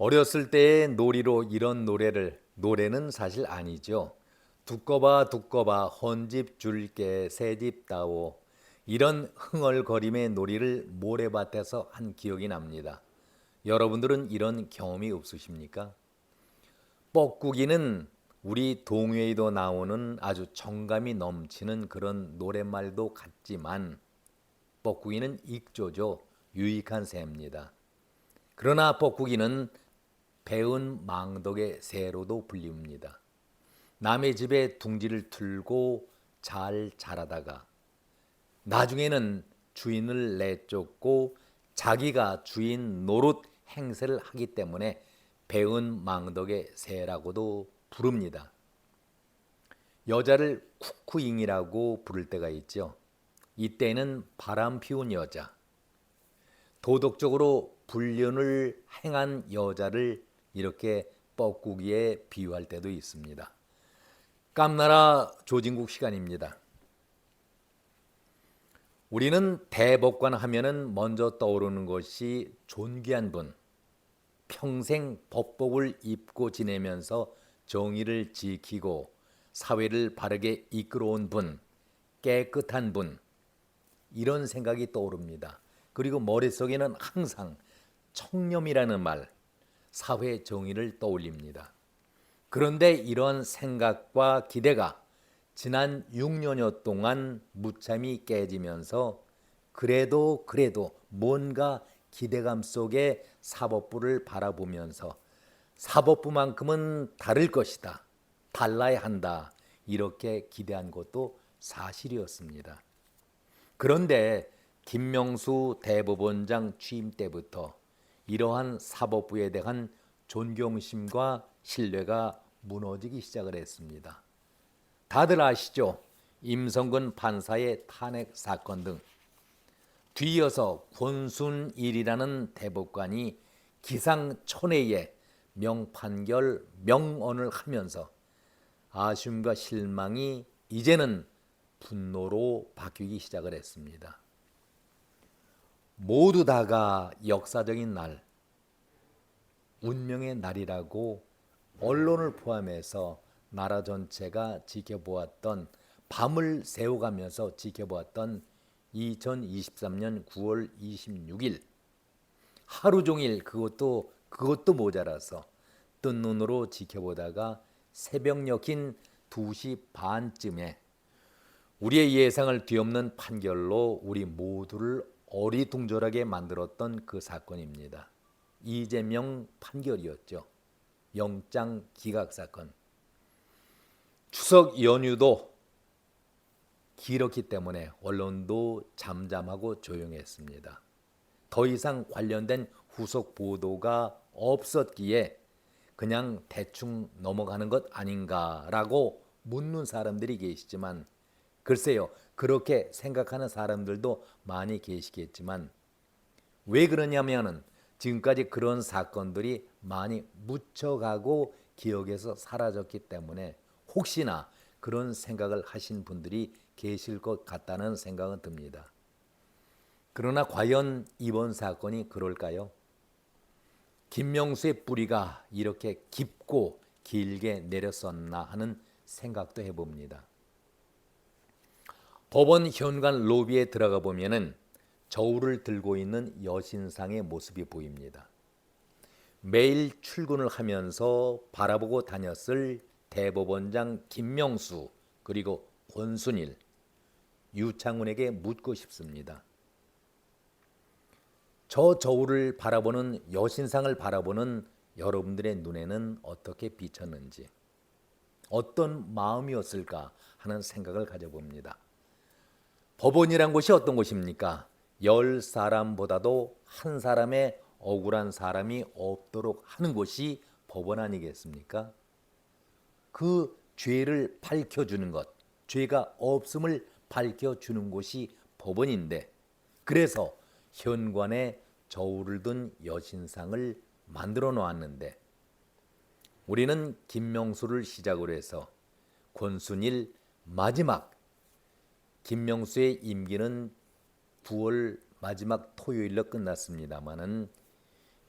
어렸을 때의 놀이로 이런 노래는 사실 아니죠. 두꺼봐 두꺼봐 헌집 줄게 새집 따오, 이런 흥얼거림의 놀이를 모래밭에서 한 기억이 납니다. 여러분들은 이런 경험이 없으십니까? 뻐꾸기는 우리 동요에도 나오는 아주 정감이 넘치는 그런 노랫말도 같지만 뻐꾸기는 익조죠. 유익한 새입니다. 그러나 뻐꾸기는 배은 망덕의 새로도 불립니다. 남의 집에 둥지를 틀고 잘 자라다가 나중에는 주인을 내쫓고 자기가 주인 노릇 행세를 하기 때문에 배은 망덕의 새라고도 부릅니다. 여자를 쿠쿠잉이라고 부를 때가 있죠. 이때는 바람 피운 여자, 도덕적으로 불륜을 행한 여자를 이렇게 뻐꾸기에 비유할 때도 있습니다. 깜나라 조진국 시간입니다. 우리는 대법관 하면은 먼저 떠오르는 것이 존귀한 분, 평생 법복을 입고 지내면서 정의를 지키고 사회를 바르게 이끌어온 분, 깨끗한 분, 이런 생각이 떠오릅니다. 그리고 머릿속에는 항상 청렴이라는 말, 사회 정의를 떠올립니다. 그런데 이런 생각과 기대가 지난 6년여 동안 무참히 깨지면서 그래도 뭔가 기대감 속에 사법부를 바라보면서 사법부만큼은 다를 것이다, 달라야 한다, 이렇게 기대한 것도 사실이었습니다. 그런데 김명수 대법원장 취임 때부터 이러한 사법부에 대한 존경심과 신뢰가 무너지기 시작을 했습니다. 다들 아시죠? 임성근 판사의 탄핵 사건 등, 뒤이어서 권순일이라는 대법관이 기상천외의 명판결 명언을 하면서 아쉬움과 실망이 이제는 분노로 바뀌기 시작을 했습니다. 모두 다가 역사적인 날, 운명의 날이라고 언론을 포함해서 나라 전체가 지켜보았던, 밤을 새워가면서 지켜보았던 2023년 9월 26일, 하루 종일 그것도 모자라서 뜬 눈으로 지켜보다가 새벽녘인 2시 반쯤에 우리의 예상을 뒤엎는 판결로 우리 모두를 어리둥절하게 만들었던 그 사건입니다. 이재명 판결이었죠. 영장 기각 사건. 추석 연휴도 길었기 때문에 언론도 잠잠하고 조용했습니다. 더 이상 관련된 후속 보도가 없었기에 그냥 대충 넘어가는 것 아닌가라고 묻는 사람들이 계시지만, 글쎄요, 그렇게 생각하는 사람들도 많이 계시겠지만, 왜 그러냐면은 지금까지 그런 사건들이 많이 묻혀가고 기억에서 사라졌기 때문에 혹시나 그런 생각을 하신 분들이 계실 것 같다는 생각은 듭니다. 그러나 과연 이번 사건이 그럴까요? 김명수의 뿌리가 이렇게 깊고 길게 내렸었나 하는 생각도 해봅니다. 법원 현관 로비에 들어가 보면은 저울을 들고 있는 여신상의 모습이 보입니다. 매일 출근을 하면서 바라보고 다녔을 대법원장 김명수, 그리고 권순일, 유창훈에게 묻고 싶습니다. 저 저울을 바라보는, 여신상을 바라보는 여러분들의 눈에는 어떻게 비쳤는지, 어떤 마음이었을까 하는 생각을 가져봅니다. 법원이란 곳이 어떤 곳입니까? 10사람보다도 한 사람의 억울한 사람이 없도록 하는 곳이 법원 아니겠습니까? 그 죄를 밝혀주는 것, 죄가 없음을 밝혀주는 곳이 법원인데, 그래서 현관에 저울을 둔 여신상을 만들어 놓았는데, 우리는 김명수를 시작으로 해서 권순일, 마지막 김명수의 임기는 9월 마지막 토요일로 끝났습니다마는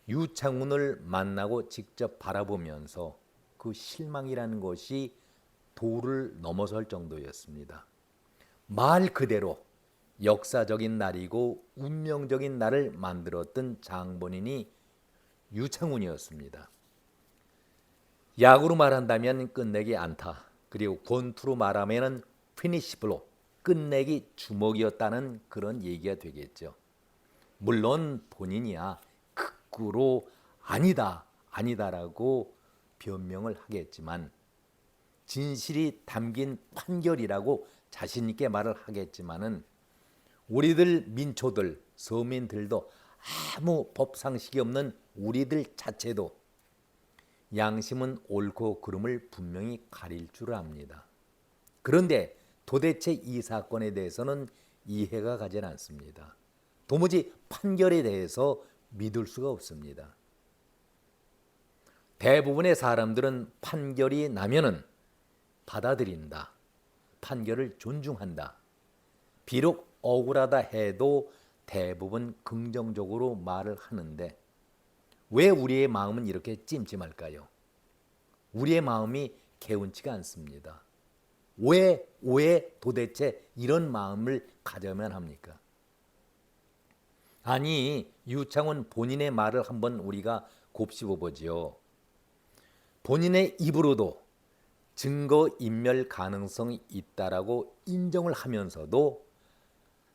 유창훈을 만나고 직접 바라보면서 그 실망이라는 것이 도를 넘어설 정도였습니다. 말 그대로 역사적인 날이고 운명적인 날을 만들었던 장본인이 유창훈이었습니다. 야구로 말한다면 끝내기 안타, 그리고 권투로 말하면 피니시 블로, 끝내기 주먹이었다는 그런 얘기가 되겠죠. 물론 본인이야 극구로 아니다라고 변명을 하겠지만, 진실이 담긴 판결이라고 자신 있게 말을 하겠지만은, 우리들 민초들 서민들도 아무 법상식이 없는 우리들 자체도 양심은 옳고 그름을 분명히 가릴 줄 압니다. 그런데 도대체 이 사건에 대해서는 이해가 가지 않습니다. 도무지 판결에 대해서 믿을 수가 없습니다. 대부분의 사람들은 판결이 나면은 받아들인다. 판결을 존중한다. 비록 억울하다 해도 대부분 긍정적으로 말을 하는데, 왜 우리의 마음은 이렇게 찜찜할까요? 우리의 마음이 개운치가 않습니다. 왜 도대체 이런 마음을 가져야만 합니까? 아니, 유창훈 본인의 말을 한번 우리가 곱씹어 보지요. 본인의 입으로도 증거인멸 가능성이 있다라고 인정을 하면서도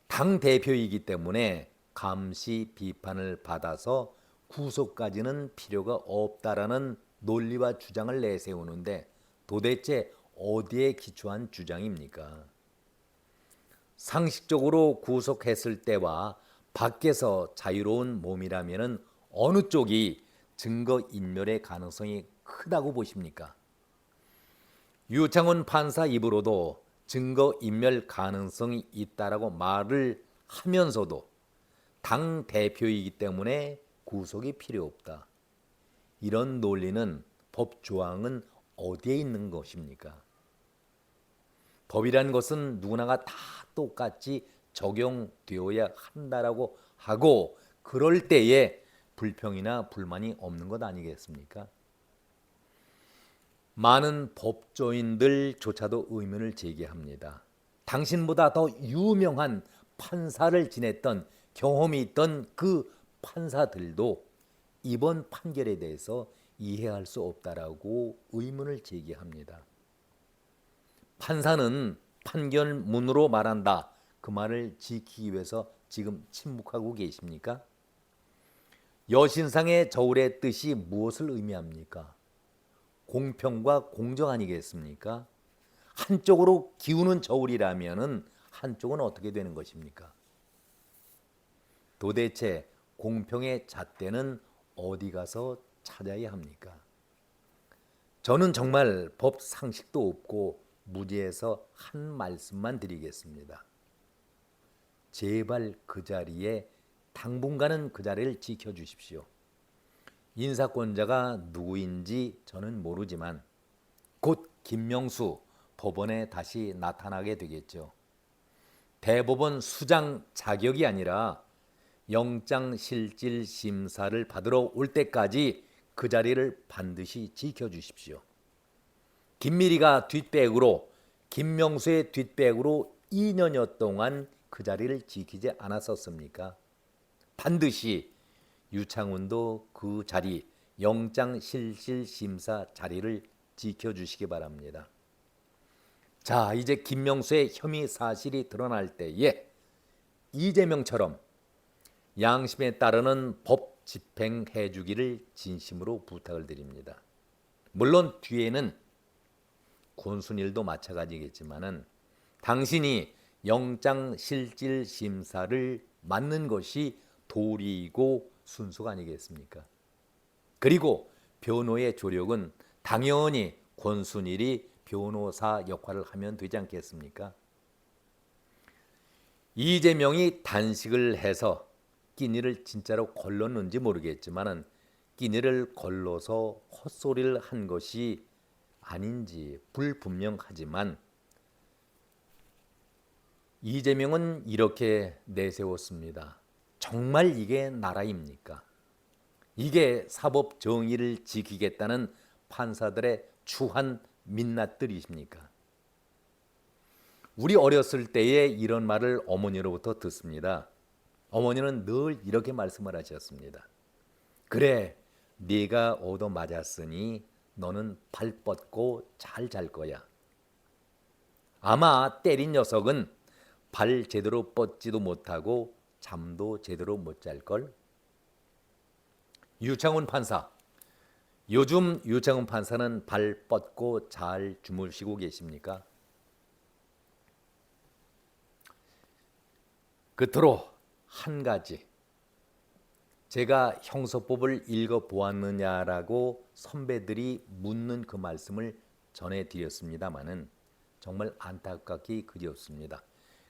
당 대표이기 때문에 감시 비판을 받아서 구속까지는 필요가 없다라는 논리와 주장을 내세우는데, 도대체 어디에 기초한 주장입니까? 상식적으로 구속했을 때와 밖에서 자유로운 몸이라면 어느 쪽이 증거인멸의 가능성이 크다고 보십니까? 유창훈 판사 입으로도 증거인멸 가능성이 있다라고 말을 하면서도 당 대표이기 때문에 구속이 필요 없다. 이런 논리는, 법 조항은 어디에 있는 것입니까? 법이라는 것은 누구나가 다 똑같이 적용되어야 한다라고 하고, 그럴 때에 불평이나 불만이 없는 것 아니겠습니까? 많은 법조인들조차도 의문을 제기합니다. 당신보다 더 유명한 판사를 지냈던 경험이 있던 그 판사들도 이번 판결에 대해서 이해할 수 없다라고 의문을 제기합니다. 판사는 판결문으로 말한다, 그 말을 지키기 위해서 지금 침묵하고 계십니까? 여신상의 저울의 뜻이 무엇을 의미합니까? 공평과 공정 아니겠습니까? 한쪽으로 기우는 저울이라면은 한쪽은 어떻게 되는 것입니까? 도대체 공평의 잣대는 어디 가서 찾아야 합니까? 저는 정말 법 상식도 없고 무지해서 한 말씀만 드리겠습니다. 제발 그 자리에, 당분간은 그 자리를 지켜주십시오. 인사권자가 누구인지 저는 모르지만 곧 김명수 법원에 다시 나타나게 되겠죠. 대법원 수장 자격이 아니라 영장실질심사를 받으러 올 때까지 그 자리를 반드시 지켜주십시오. 김미리가 뒷백으로, 김명수의 뒷백으로 2년여 동안 그 자리를 지키지 않았었습니까? 반드시 유창훈도 그 자리, 영장실질심사 자리를 지켜주시기 바랍니다. 자, 이제 김명수의 혐의 사실이 드러날 때에 이재명처럼 양심에 따르는 법 집행해 주기를 진심으로 부탁을 드립니다. 물론 뒤에는 권순일도 마찬가지겠지만은, 당신이 영장실질심사를 맡는 것이 도리이고 순수가 아니겠습니까? 그리고 변호의 조력은 당연히 권순일이 변호사 역할을 하면 되지 않겠습니까? 이재명이 단식을 해서 끼니를 진짜로 걸렀는지 모르겠지만은, 끼니를 걸러서 헛소리를 한 것이 아닌지 불분명하지만, 이재명은 이렇게 내세웠습니다. 정말 이게 나라입니까? 이게 사법 정의를 지키겠다는 판사들의 추한 민낯들이십니까? 우리 어렸을 때에 이런 말을 어머니로부터 듣습니다. 어머니는 늘 이렇게 말씀을 하셨습니다. 그래, 네가 얻어맞았으니 너는 발 뻗고 잘 잘 거야. 아마 때린 녀석은 발 제대로 뻗지도 못하고 잠도 제대로 못 잘걸. 유창훈 판사, 요즘 유창훈 판사는 발 뻗고 잘 주무시고 계십니까? 끝으로 한 가지, 제가 형사법을 읽어보았느냐라고 선배들이 묻는 그 말씀을 전해드렸습니다마는 정말 안타깝기 그지없습니다.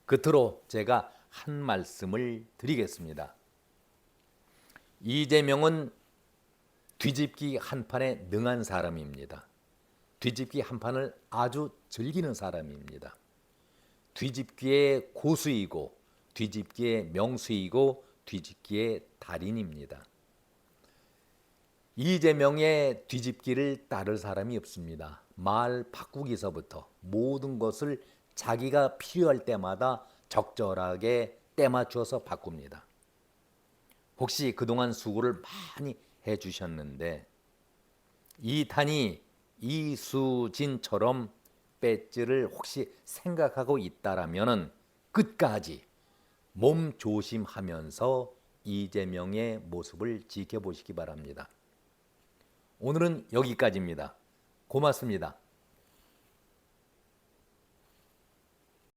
끝으로 제가 한 말씀을 드리겠습니다. 이재명은 뒤집기 한 판에 능한 사람입니다. 뒤집기 한 판을 아주 즐기는 사람입니다. 뒤집기의 고수이고 뒤집기의 명수이고 뒤집기의 달인입니다. 이재명의 뒤집기를 따를 사람이 없습니다. 말 바꾸기서부터 모든 것을 자기가 필요할 때마다 적절하게 때 맞춰서 바꿉니다. 혹시 그동안 수고를 많이 해주셨는데 이 탄이 이수진처럼 배지를 혹시 생각하고 있다라면은 끝까지 몸 조심하면서 이재명의 모습을 지켜보시기 바랍니다. 오늘은 여기까지입니다. 고맙습니다.